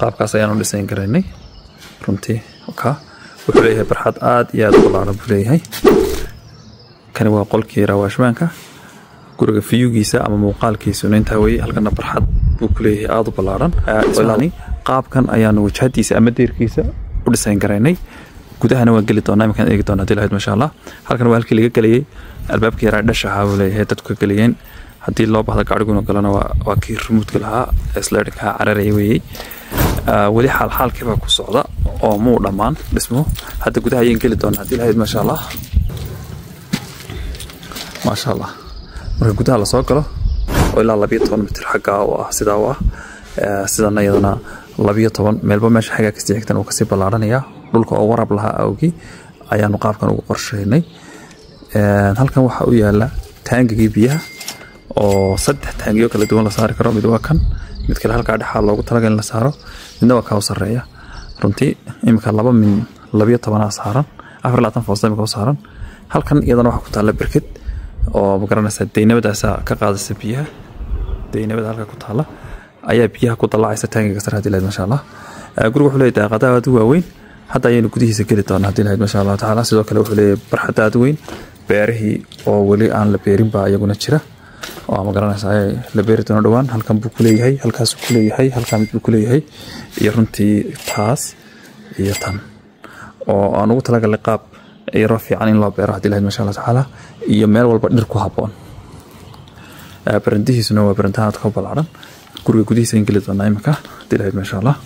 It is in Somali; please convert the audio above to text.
qaabkaas ayaanu dhisayn karaynay runtii ka wuxuu leeyahay barxad aad iyo aad u ballaaran buu leeyahay kani waa qolkii rawaashmaanka guriga fiyugiisa ama muuqaalkiisuna intaa weeye halkana barxad buu ku leeyahay aad u ballaaran qaabkan ayaanu wajhadiisa ama deerkiisa u dhisayn karaynay gudahana waan geli doonaa iminkaan eegi doonaa dilahayd masha Allah halkan waa halkii laga galiyay albaabkii yaraa dhashaha buu leeyahay dadku ka galiyeen haddii loo baahdo gaadhiguna galana waa kii remote-ka lahaa sliding-ka cararaya weeyey weli xaalkii baa ku socda oo muu dhammaan dhismo hadda gudaha ayaan geli doonaa dilahayd masha Allah marka gudaha la soo galo oo ilaa 12 mitir xagga oo ah sidaa oo ah sidana iyadana 12 meelba meesha xagga ka sii xigtan oo ka sii ballaaranaya dhulka oo warab lahaa awgi ayaanu qaabkan ugu qorsheynay halkan waxa uu yaala taangigii biyaha oo 3 taangiyo kala duwan la saari karo mid waa kan mid kale halka dhaxal loogu talagalay in la saaro midna waa ka sareeya runtii imika 12 saaran 24 foosto imika saaran halkan iyadana waxa ku taala barkad oo magaranaysa deynabadaas ka qaadaysa biyaha deynabada halka ku taala ayaa biyaha ku dalaacaysa taangiga sare hadii la masha Allah guriga wuxuu leeyahay daaqadaha aad u waaweyn hadda ayaynu gudihiisa geli doonaa hadii la masha Allah taala sidoo kale wuxuu leeyahay barxad aad u weyn beerihii oo wali aan la beerin baa iyaguna jira oo magaranaysa la beeri doono dhawaan halkan buu ku leeyahay halkaas ku leeyahay halkan buu ku leeyahay iyo runtii taas iyo tan oo aan ugu talagalay qaab ayro fiican in loo beero hadii la masha Allah taala iyo meel walba dhir ku haboon barandihiisuna waa barantaad ka ballaaran guriga gudihiisa in geli doonaa imika hadii la masha Allah